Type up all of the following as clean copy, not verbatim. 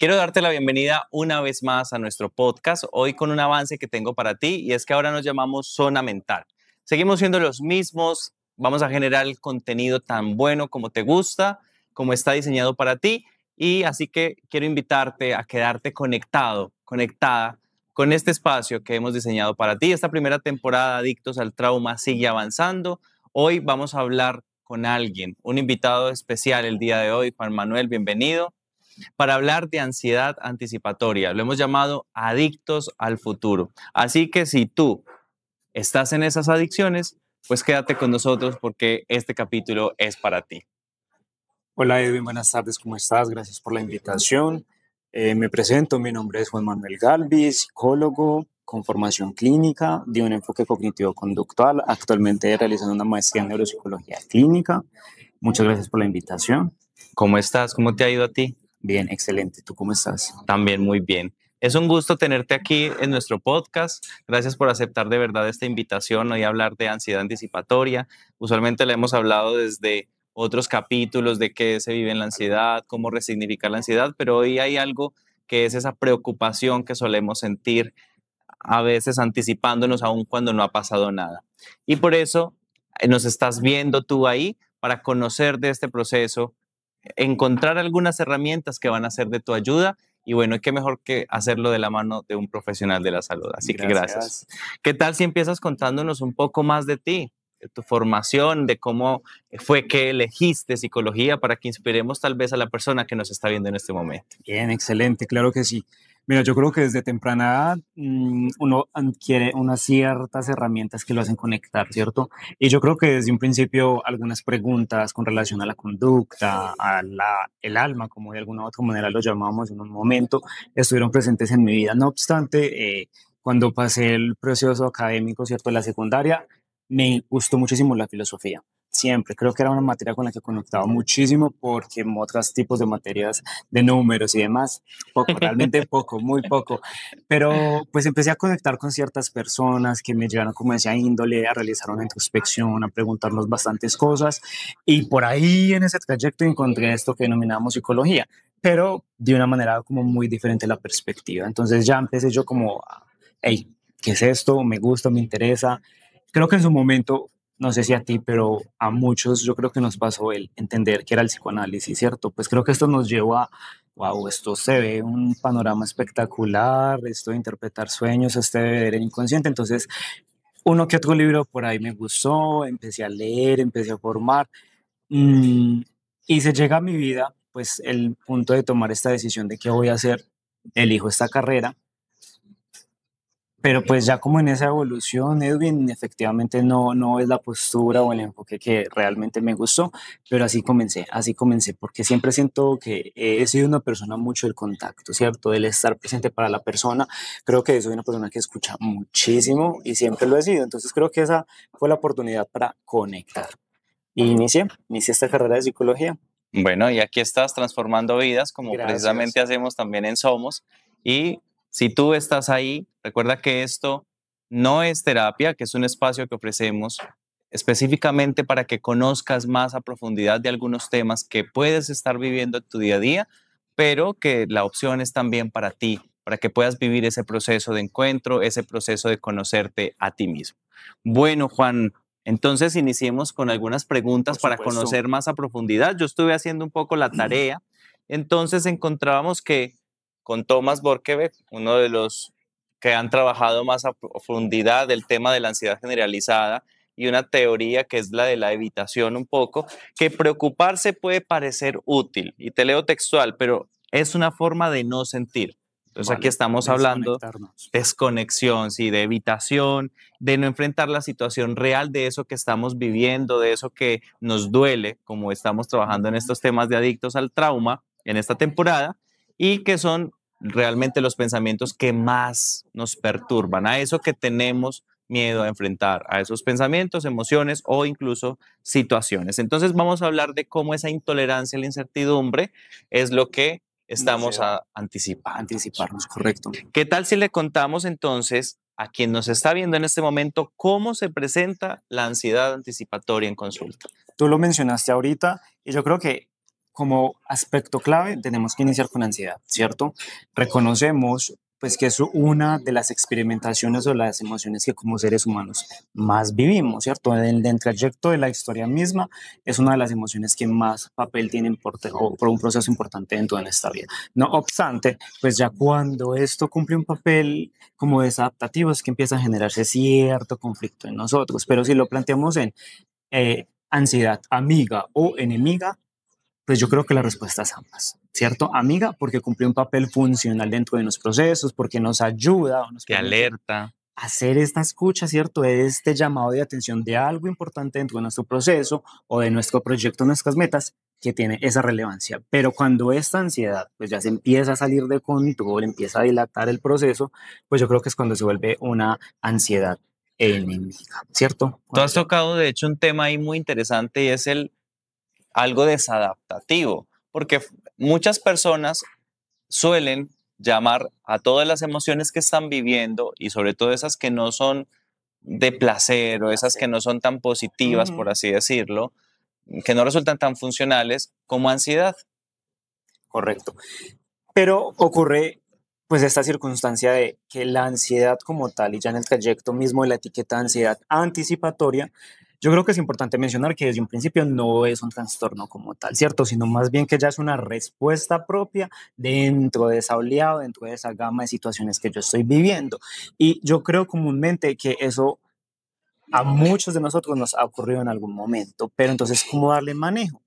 Quiero darte la bienvenida una vez más a nuestro podcast, hoy con un avance que tengo para ti y es que ahora nos llamamos Zona Mental. Seguimos siendo los mismos, vamos a generar el contenido tan bueno como te gusta, como está diseñado para ti y así que quiero invitarte a quedarte conectado, conectada con este espacio que hemos diseñado para ti. Esta primera temporada Adictos al Trauma sigue avanzando. Hoy vamos a hablar con alguien, un invitado especial el día de hoy, Juan Manuel, bienvenido, para hablar de ansiedad anticipatoria. Lo hemos llamado adictos al futuro. Así que si tú estás en esas adicciones, pues quédate con nosotros porque este capítulo es para ti. Hola Edwin, buenas tardes, ¿cómo estás? Gracias por la invitación. Me presento, mi nombre es Juan Manuel Galvis, psicólogo con formación clínica de un enfoque cognitivo-conductual, actualmente realizando una maestría en neuropsicología clínica. Muchas gracias por la invitación. ¿Cómo estás? ¿Cómo te ha ido a ti? Bien, excelente. ¿Tú cómo estás? También muy bien. Es un gusto tenerte aquí en nuestro podcast. Gracias por aceptar de verdad esta invitación hoy a hablar de ansiedad anticipatoria. Usualmente le hemos hablado desde otros capítulos de qué se vive en la ansiedad, cómo resignificar la ansiedad, pero hoy hay algo que es esa preocupación que solemos sentir a veces anticipándonos aún cuando no ha pasado nada. Y por eso nos estás viendo tú ahí para conocer de este proceso, encontrar algunas herramientas que van a ser de tu ayuda y bueno, qué mejor que hacerlo de la mano de un profesional de la salud. Así que gracias. ¿Qué tal si empiezas contándonos un poco más de ti, de tu formación, de cómo fue que elegiste psicología para que inspiremos tal vez a la persona que nos está viendo en este momento? Bien, excelente, claro que sí. Mira, yo creo que desde temprana edad uno adquiere unas ciertas herramientas que lo hacen conectar, ¿cierto? Y yo creo que desde un principio algunas preguntas con relación a la conducta, el alma, como de alguna u otra manera lo llamamos en un momento, estuvieron presentes en mi vida. No obstante, cuando pasé el proceso académico, ¿cierto? La secundaria, me gustó muchísimo la filosofía. Siempre, creo que era una materia con la que conectaba muchísimo porque en otros tipos de materias de números y demás, poco, realmente poco, muy poco. Pero pues empecé a conectar con ciertas personas que me llevaron como esa índole, a realizar una introspección, a preguntarnos bastantes cosas. Y por ahí en ese trayecto encontré esto que denominamos psicología, pero de una manera como muy diferente la perspectiva. Entonces ya empecé yo como, hey, ¿qué es esto? Me gusta, me interesa. Creo que en su momento, no sé si a ti, pero a muchos yo creo que nos pasó el entender que era el psicoanálisis, ¿cierto? Pues creo que esto nos llevó a, wow, esto se ve un panorama espectacular, esto de interpretar sueños, este de ver el inconsciente. Entonces, uno que otro libro por ahí me gustó, empecé a leer, empecé a formar, mm, y se llega a mi vida, pues el punto de tomar esta decisión de qué voy a hacer, elijo esta carrera. Pero pues ya como en esa evolución, Edwin, efectivamente no es la postura o el enfoque que realmente me gustó, pero así comencé, porque siempre siento que he sido una persona mucho del contacto, ¿cierto? Del estar presente para la persona. Creo que soy una persona que escucha muchísimo y siempre lo he sido, entonces creo que esa fue la oportunidad para conectar. Y inicié esta carrera de psicología. Bueno, y aquí estás transformando vidas, como Gracias. precisamente hacemos también en Somos. Y si tú estás ahí, recuerda que esto no es terapia, que es un espacio que ofrecemos específicamente para que conozcas más a profundidad de algunos temas que puedes estar viviendo en tu día a día, pero que la opción es también para ti, para que puedas vivir ese proceso de encuentro, ese proceso de conocerte a ti mismo. Bueno, Juan, entonces iniciemos con algunas preguntas para conocer más a profundidad. Yo estuve haciendo un poco la tarea, entonces encontrábamos que con Thomas Borchgrevink, uno de los que han trabajado más a profundidad el tema de la ansiedad generalizada y una teoría que es la de la evitación un poco, que preocuparse puede parecer útil, y te leo textual, pero es una forma de no sentir. Entonces aquí estamos hablando de desconexión, sí, de evitación, de no enfrentar la situación real de eso que estamos viviendo, de eso que nos duele, como estamos trabajando en estos temas de adictos al trauma en esta temporada, y que son realmente los pensamientos que más nos perturban, a eso que tenemos miedo a enfrentar, a esos pensamientos, emociones o incluso situaciones. Entonces vamos a hablar de cómo esa intolerancia a la incertidumbre es lo que estamos anticiparnos, correcto. ¿Qué tal si le contamos entonces a quien nos está viendo en este momento cómo se presenta la ansiedad anticipatoria en consulta? Tú lo mencionaste ahorita y yo creo que como aspecto clave tenemos que iniciar con ansiedad, ¿cierto? Reconocemos pues que es una de las experimentaciones o las emociones que como seres humanos más vivimos, ¿cierto? En el trayecto de la historia misma es una de las emociones que más papel tienen por un proceso importante dentro de nuestra vida. No obstante, pues ya cuando esto cumple un papel como desadaptativo es que empieza a generarse cierto conflicto en nosotros, pero si lo planteamos en ansiedad amiga o enemiga, pues yo creo que la respuesta es ambas, ¿cierto? Amiga, porque cumple un papel funcional dentro de los procesos, porque nos ayuda o nos Te permite alerta. hacer esta escucha, ¿cierto? Este llamado de atención de algo importante dentro de nuestro proceso o de nuestro proyecto, nuestras metas, que tiene esa relevancia. Pero cuando esta ansiedad pues ya se empieza a salir de control, empieza a dilatar el proceso, pues yo creo que es cuando se vuelve una ansiedad enemiga, ¿cierto? Tú Cuando has ya tocado, de hecho, un tema ahí muy interesante y es el algo desadaptativo, porque muchas personas suelen llamar a todas las emociones que están viviendo y sobre todo esas que no son de placer o esas que no son tan positivas, por Ujú. así decirlo, que no resultan tan funcionales como ansiedad. Correcto. Pero ocurre pues esta circunstancia de que la ansiedad como tal y ya en el trayecto mismo de la etiqueta de ansiedad anticipatoria, yo creo que es importante mencionar que desde un principio no es un trastorno como tal, ¿cierto? Sino más bien que ya es una respuesta propia dentro de esa oleada, dentro de esa gama de situaciones que yo estoy viviendo. Y yo creo comúnmente que eso a muchos de nosotros nos ha ocurrido en algún momento, pero entonces, ¿cómo darle manejo?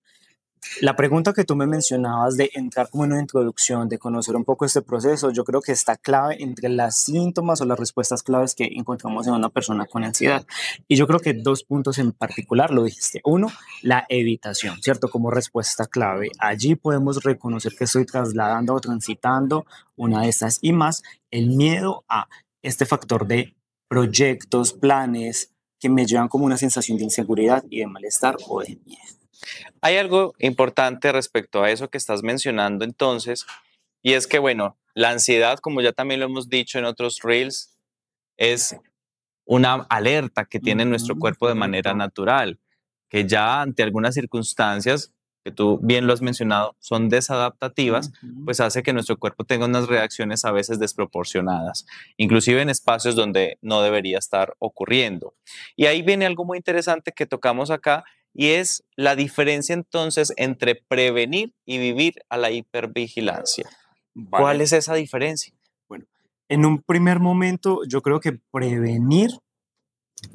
La pregunta que tú me mencionabas de entrar como en una introducción, de conocer un poco este proceso, yo creo que está clave entre las síntomas o las respuestas claves que encontramos en una persona con ansiedad. Y yo creo que dos puntos en particular lo dijiste. Uno, la evitación, ¿cierto? Como respuesta clave. Allí podemos reconocer que estoy trasladando o transitando una de estas y más el miedo a este factor de proyectos, planes que me llevan como una sensación de inseguridad y de malestar o de miedo. Hay algo importante respecto a eso que estás mencionando entonces, y es que, bueno, la ansiedad, como ya también lo hemos dicho en otros reels, es una alerta que tiene nuestro Ujú, cuerpo de manera correcto. natural, que ya ante algunas circunstancias, que tú bien lo has mencionado, son desadaptativas, Ujú. pues hace que nuestro cuerpo tenga unas reacciones a veces desproporcionadas, inclusive en espacios donde no debería estar ocurriendo. Y ahí viene algo muy interesante que tocamos acá y es la diferencia entonces entre prevenir y vivir a la hipervigilancia. ¿Cuál Vale. es esa diferencia? Bueno, en un primer momento yo creo que prevenir,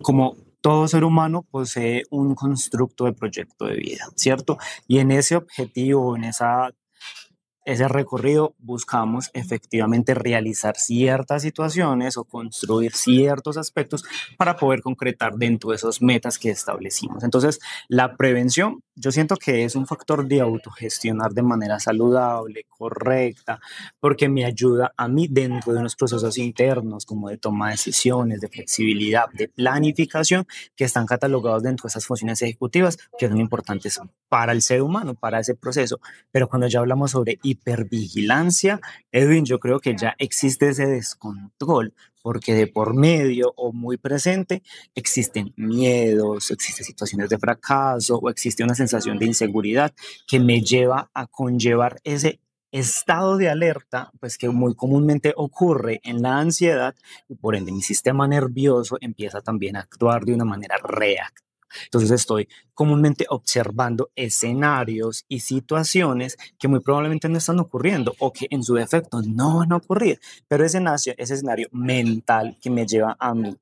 como todo ser humano, posee un constructo de proyecto de vida, ¿cierto? Y en ese objetivo, en ese recorrido buscamos efectivamente realizar ciertas situaciones o construir ciertos aspectos para poder concretar dentro de esas metas que establecimos. Entonces, la prevención, yo siento que es un factor de autogestionar de manera saludable, correcta, porque me ayuda a mí dentro de unos procesos internos como de toma de decisiones, de flexibilidad, de planificación, que están catalogados dentro de esas funciones ejecutivas que son importantes para el ser humano, para ese proceso. Pero cuando ya hablamos sobre hipervigilancia, Edwin, yo creo que ya existe ese descontrol, porque de por medio o muy presente existen miedos, existen situaciones de fracaso o existe una sensación de inseguridad que me lleva a conllevar ese estado de alerta, pues que muy comúnmente ocurre en la ansiedad y por ende mi sistema nervioso empieza también a actuar de una manera reactiva. Entonces estoy comúnmente observando escenarios y situaciones que muy probablemente no están ocurriendo o que en su defecto no van a ocurrir, pero ese escenario mental que me lleva a mí,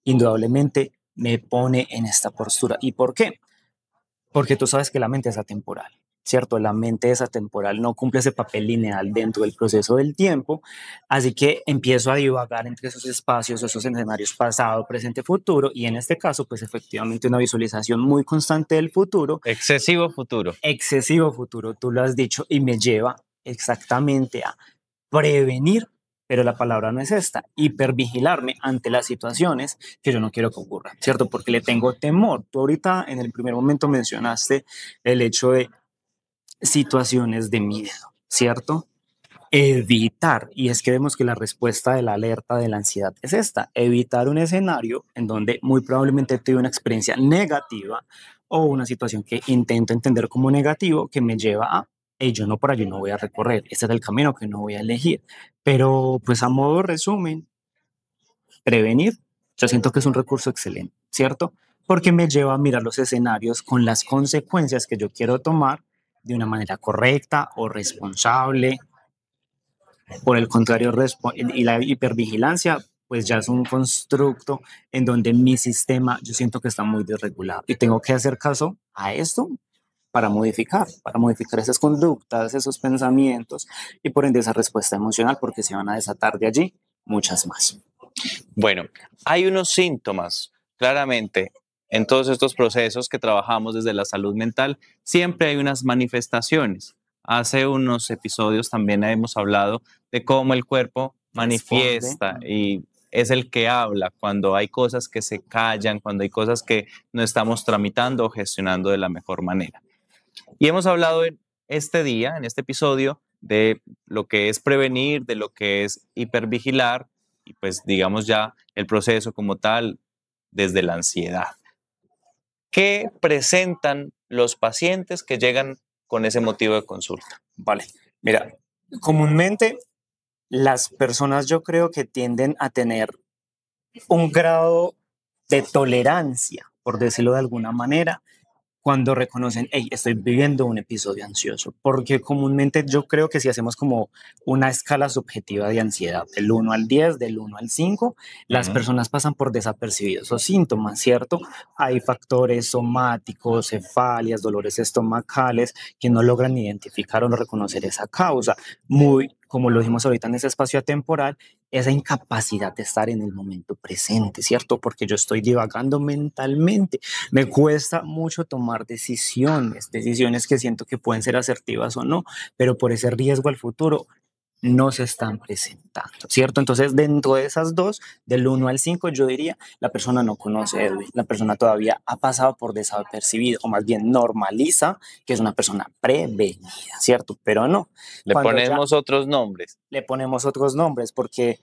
indudablemente me pone en esta postura. ¿Y por qué? Porque tú sabes que la mente es atemporal, ¿cierto? La mente es atemporal, no cumple ese papel lineal dentro del proceso del tiempo, así que empiezo a divagar entre esos espacios, esos escenarios pasado, presente, futuro, y en este caso, pues efectivamente una visualización muy constante del futuro, Excesivo futuro. excesivo futuro, tú lo has dicho, y me lleva exactamente a prevenir, pero la palabra no es esta, hipervigilarme ante las situaciones que yo no quiero que ocurran, ¿cierto? Porque le tengo temor. Tú ahorita en el primer momento mencionaste el hecho de situaciones de miedo, ¿cierto? evitar, y es que vemos que la respuesta de la alerta de la ansiedad es esta, evitar un escenario en donde muy probablemente tuve una experiencia negativa o una situación que intento entender como negativo que me lleva a, hey, yo no por allí no voy a recorrer, este es el camino que no voy a elegir. Pero pues a modo de resumen, prevenir, yo siento que es un recurso excelente, ¿cierto? Porque me lleva a mirar los escenarios con las consecuencias que yo quiero tomar de una manera correcta o responsable. Por el contrario, y la hipervigilancia, pues ya es un constructo en donde mi sistema yo siento que está muy desregulado y tengo que hacer caso a esto para modificar esas conductas, esos pensamientos y por ende esa respuesta emocional, porque se van a desatar de allí muchas más. Bueno, hay unos síntomas, claramente, en todos estos procesos que trabajamos desde la salud mental, siempre hay unas manifestaciones. Hace unos episodios también hemos hablado de cómo el cuerpo manifiesta y es el que habla cuando hay cosas que se callan, cuando hay cosas que no estamos tramitando o gestionando de la mejor manera. Y hemos hablado en este día, en este episodio, de lo que es prevenir, de lo que es hipervigilar y pues digamos ya el proceso como tal desde la ansiedad. ¿Qué presentan los pacientes que llegan con ese motivo de consulta? Vale, mira, comúnmente las personas yo creo que tienden a tener un grado de tolerancia, por decirlo de alguna manera, cuando reconocen, hey, estoy viviendo un episodio ansioso, porque comúnmente yo creo que si hacemos como una escala subjetiva de ansiedad, del 1 al 10, del 1 al 5, las personas pasan por desapercibidos esos síntomas, ¿cierto? Hay factores somáticos, cefalias, dolores estomacales, que no logran identificar o no reconocer esa causa. Muy, como lo dijimos ahorita en ese espacio atemporal, esa incapacidad de estar en el momento presente, ¿cierto? Porque yo estoy divagando mentalmente. Me cuesta mucho tomar decisiones que siento que pueden ser asertivas o no, pero por ese riesgo al futuro no se están presentando, ¿cierto? Entonces, dentro de esas dos, del 1 al 5, yo diría, la persona no conoce a Edwin, la persona todavía ha pasado por desapercibido, o más bien normaliza que es una persona prevenida, ¿cierto? Pero no. Le ponemos otros nombres. Le ponemos otros nombres porque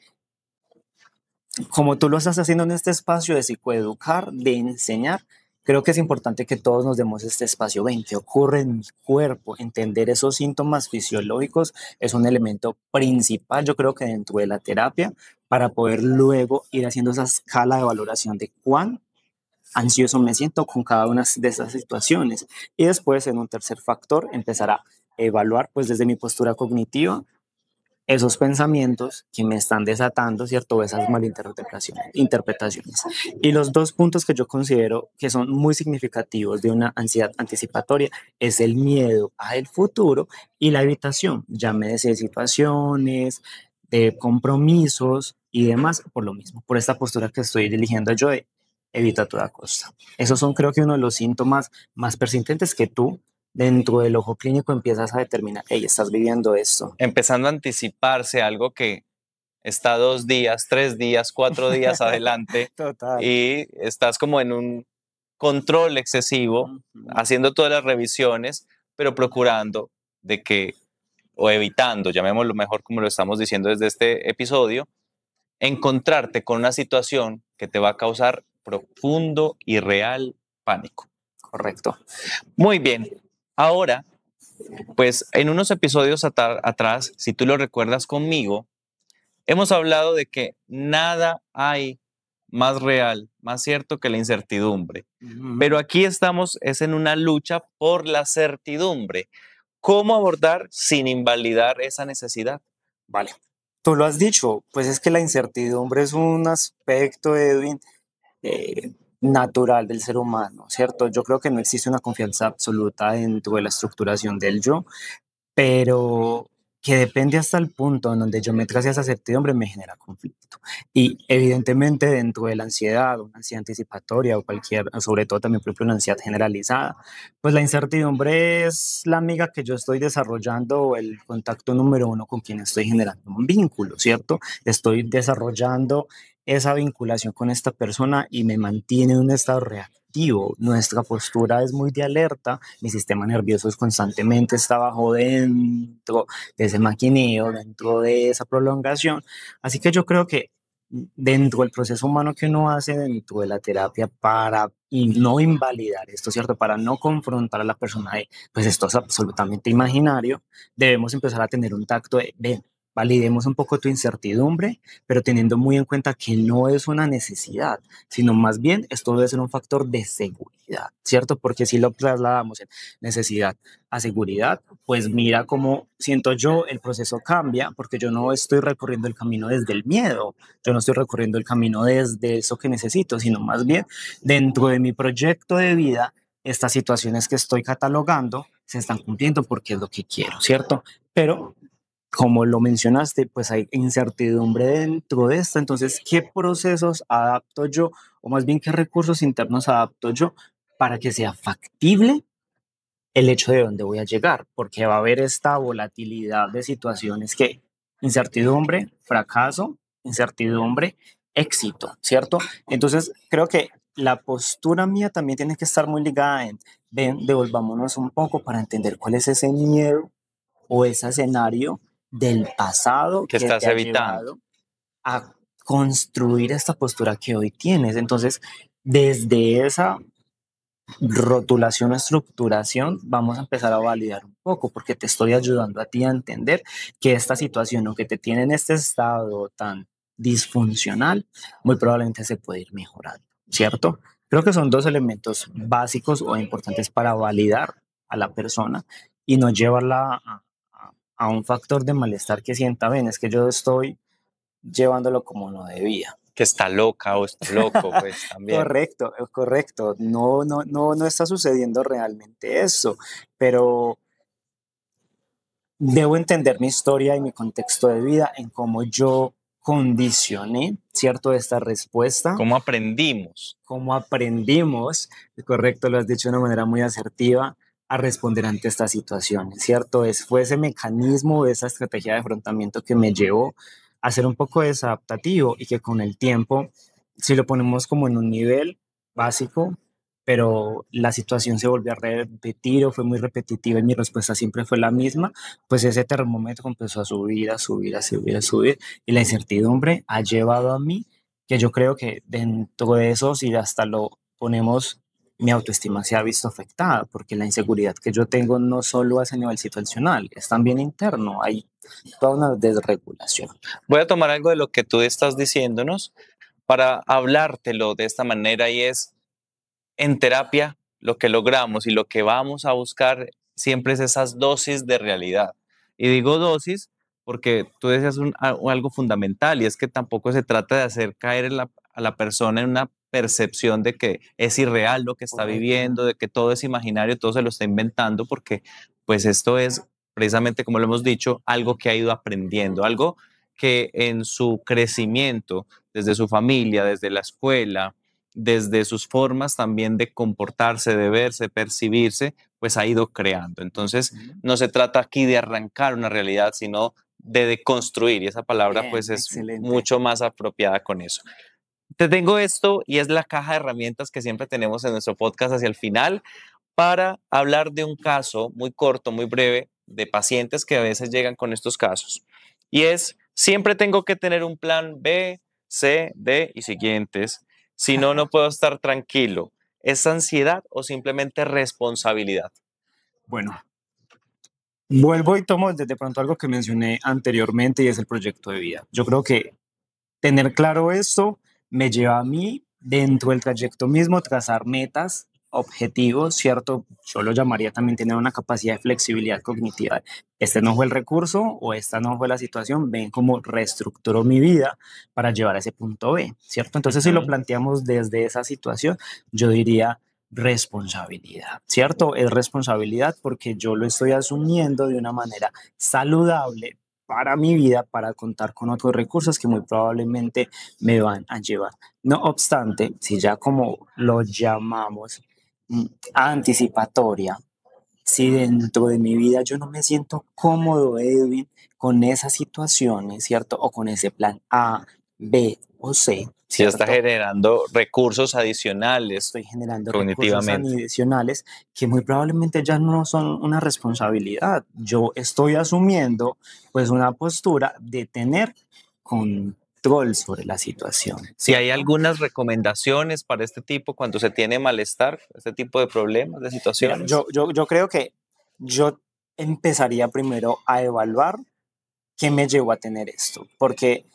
como tú lo estás haciendo en este espacio de psicoeducar, de enseñar, creo que es importante que todos nos demos este espacio. Ven, ¿qué ocurre en mi cuerpo? Entender esos síntomas fisiológicos es un elemento principal, yo creo que dentro de la terapia, para poder luego ir haciendo esa escala de valoración de cuán ansioso me siento con cada una de esas situaciones. Y después, en un tercer factor, empezar a evaluar, pues desde mi postura cognitiva, esos pensamientos que me están desatando, ¿cierto? Esas interpretaciones. Y los dos puntos que yo considero que son muy significativos de una ansiedad anticipatoria es el miedo al futuro y la evitación, llámese situaciones, de compromisos y demás, por lo mismo, por esta postura que estoy eligiendo yo de evita a toda costa. Esos son creo que uno de los síntomas más persistentes que tú dentro del ojo clínico empiezas a determinar, hey, estás viviendo esto. Empezando a anticiparse algo que está 2 días, 3 días, 4 días adelante. Total. Y estás como en un control excesivo, haciendo todas las revisiones, pero procurando de que, o evitando, llamémoslo mejor como lo estamos diciendo desde este episodio, encontrarte con una situación que te va a causar profundo y real pánico. Correcto. Muy bien. Ahora, pues en unos episodios atrás, si tú lo recuerdas conmigo, hemos hablado de que nada hay más real, más cierto que la incertidumbre. Pero aquí estamos, es en una lucha por la certidumbre. ¿Cómo abordar sin invalidar esa necesidad? Vale. Tú lo has dicho, pues es que la incertidumbre es un aspecto, Edwin, natural del ser humano, ¿cierto? Yo creo que no existe una confianza absoluta dentro de la estructuración del yo, pero que depende hasta el punto en donde yo me trace esa certidumbre me genera conflicto. Y evidentemente dentro de la ansiedad, una ansiedad anticipatoria o cualquier, sobre todo también por ejemplo una ansiedad generalizada, pues la incertidumbre es la amiga que yo estoy desarrollando o el contacto número uno con quien estoy generando un vínculo, ¿cierto? Estoy desarrollando esa vinculación con esta persona y me mantiene en un estado real reactivo, nuestra postura es muy de alerta, mi sistema nervioso es constantemente está bajo dentro de ese maquineo, dentro de esa prolongación. Así que yo creo que dentro del proceso humano que uno hace dentro de la terapia para y no invalidar esto, ¿cierto? Para no confrontar a la persona de, pues esto es absolutamente imaginario, debemos empezar a tener un tacto de, ven, validemos un poco tu incertidumbre, pero teniendo muy en cuenta que no es una necesidad, sino más bien esto debe ser un factor de seguridad, ¿cierto? Porque si lo trasladamos en necesidad a seguridad, pues mira cómo siento yo el proceso cambia, porque yo no estoy recorriendo el camino desde el miedo, yo no estoy recorriendo el camino desde eso que necesito, sino más bien dentro de mi proyecto de vida, estas situaciones que estoy catalogando se están cumpliendo porque es lo que quiero, ¿cierto? Pero como lo mencionaste, pues hay incertidumbre dentro de esto. Entonces, ¿qué procesos adapto yo? O más bien, ¿qué recursos internos adapto yo para que sea factible el hecho de dónde voy a llegar? Porque va a haber esta volatilidad de situaciones que incertidumbre, fracaso, incertidumbre, éxito, ¿cierto? Entonces, creo que la postura mía también tiene que estar muy ligada en, ven, devolvámonos un poco para entender cuál es ese miedo o ese escenario del pasado que que estás te ha evitando. llevado a construir esta postura que hoy tienes. Entonces, desde esa rotulación o estructuración, vamos a empezar a validar un poco, porque te estoy ayudando a ti a entender que esta situación o que te tiene en este estado tan disfuncional, muy probablemente se puede ir mejorando, ¿cierto? Creo que son dos elementos básicos o importantes para validar a la persona y no llevarla a un factor de malestar que sienta, ven, es que yo estoy llevándolo como no debía. Que está loca o está loco, pues también. Correcto, correcto. No, no, no, no está sucediendo realmente eso, pero debo entender mi historia y mi contexto de vida en cómo yo condicioné, ¿cierto? Esta respuesta, ¿Cómo aprendimos? cómo aprendimos, correcto, lo has dicho de una manera muy asertiva, a responder ante estas situaciones, ¿cierto? Fue ese mecanismo, esa estrategia de afrontamiento que me llevó a ser un poco desadaptativo y que con el tiempo, si lo ponemos como en un nivel básico, pero la situación se volvió a repetir o fue muy repetitiva y mi respuesta siempre fue la misma, pues ese termómetro empezó a subir, a subir, a subir, a subir y la incertidumbre ha llevado a mí que yo creo que dentro de eso, si hasta lo ponemos, mi autoestima se ha visto afectada, porque la inseguridad que yo tengo no solo es a nivel situacional, es también interno, hay toda una desregulación. Voy a tomar algo de lo que tú estás diciéndonos para hablártelo de esta manera y es, en terapia, lo que logramos y lo que vamos a buscar siempre es esas dosis de realidad. Y digo dosis porque tú decías algo fundamental y es que tampoco se trata de hacer caer a la persona en una percepción de que es irreal lo que está Correcto. viviendo, de que todo es imaginario, todo se lo está inventando, porque pues esto es precisamente, como lo hemos dicho, algo que ha ido aprendiendo, algo que en su crecimiento, desde su familia, desde la escuela, desde sus formas también de comportarse, de verse, percibirse, pues ha ido creando. Entonces, no se trata aquí de arrancar una realidad, sino de deconstruir, y esa palabra Bien, pues es excelente. mucho más apropiada con eso. Te tengo esto y es la caja de herramientas que siempre tenemos en nuestro podcast hacia el final para hablar de un caso muy corto, muy breve, de pacientes que a veces llegan con estos casos. Y es, siempre tengo que tener un plan B, C, D y siguientes, si no, no puedo estar tranquilo. ¿Es ansiedad o simplemente responsabilidad? Bueno, vuelvo y tomo desde pronto algo que mencioné anteriormente y es el proyecto de vida. Yo creo que tener claro esto me lleva a mí, dentro del trayecto mismo, trazar metas, objetivos, ¿cierto? Yo lo llamaría también tener una capacidad de flexibilidad cognitiva. Este no fue el recurso o esta no fue la situación, ven cómo reestructuro mi vida para llevar a ese punto B, ¿cierto? Entonces, si lo Ujú. planteamos desde esa situación, yo diría responsabilidad, ¿cierto? Es responsabilidad porque yo lo estoy asumiendo de una manera saludable para mi vida, para contar con otros recursos que muy probablemente me van a llevar. No obstante, si ya como lo llamamos anticipatoria, si dentro de mi vida yo no me siento cómodo, Edwin, con esas situaciones, ¿cierto? O con ese plan A, B o C, Sí, está ¿cierto? generando recursos adicionales Estoy generando recursos cognitivamente. adicionales que muy probablemente ya no son una responsabilidad. Yo estoy asumiendo pues una postura de tener control sobre la situación, Si hay ¿cierto? algunas recomendaciones para este tipo, cuando se tiene malestar, este tipo de problemas, de Mira, situaciones. yo creo que yo empezaría primero a evaluar qué me llevó a tener esto, porque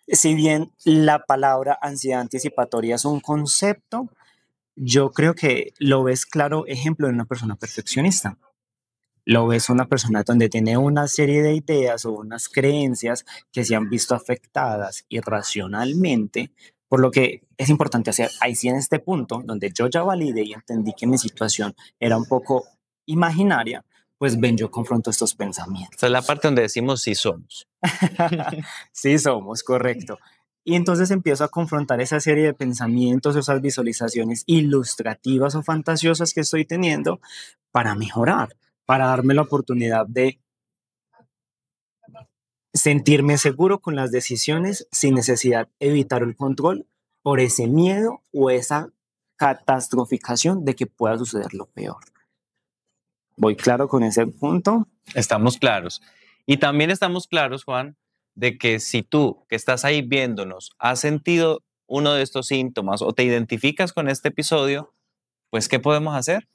si bien la palabra ansiedad anticipatoria es un concepto, yo creo que lo ves claro ejemplo de una persona perfeccionista. Lo ves una persona donde tiene una serie de ideas o unas creencias que se han visto afectadas irracionalmente, por lo que es importante hacer, ahí sí en este punto, donde yo ya validé y entendí que mi situación era un poco imaginaria, pues ven, yo confronto estos Esta es la pensamientos. parte donde decimos sí somos. Sí, somos, correcto. Y entonces empiezo a confrontar esa serie de pensamientos, esas visualizaciones ilustrativas o fantasiosas que estoy teniendo para mejorar, para darme la oportunidad de sentirme seguro con las decisiones sin necesidad de evitar el control por ese miedo o esa catastroficación de que pueda suceder lo peor. ¿Voy claro con ese punto? Estamos claros. Y también estamos claros, Juan, de que si tú que estás ahí viéndonos has sentido uno de estos síntomas o te identificas con este episodio, pues ¿qué podemos hacer?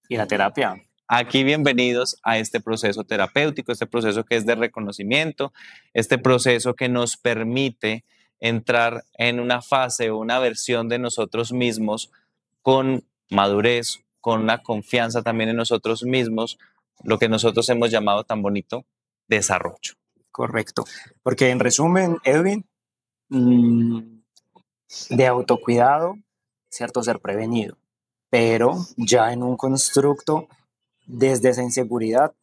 Y la terapia. Aquí bienvenidos a este proceso terapéutico, este proceso que es de reconocimiento, este proceso que nos permite entrar en una fase o una versión de nosotros mismos con madurez, con una confianza también en nosotros mismos, lo que nosotros hemos llamado tan bonito desarrollo. Correcto. Porque en resumen, Edwin, de autocuidado, cierto, ser prevenido, pero ya en un constructo desde esa inseguridad,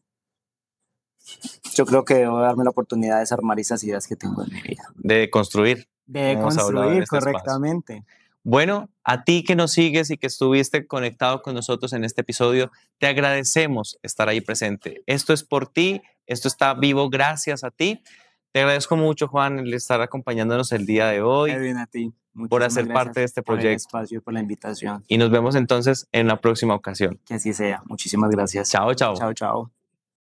yo creo que debo darme la oportunidad de desarmar esas ideas que tengo en mi vida. De construir, De como hemos hablado en construir este espacio. correctamente. Bueno, a ti que nos sigues y que estuviste conectado con nosotros en este episodio, te agradecemos estar ahí presente. Esto es por ti, esto está vivo gracias a ti. Te agradezco mucho, Juan, el estar acompañándonos el día de hoy, Edwin, a ti, por muchísimas hacer parte de gracias este por el proyecto. espacio y por la invitación. Y nos vemos entonces en la próxima ocasión. Que así sea. Muchísimas gracias. Chao, chao. Chao, chao.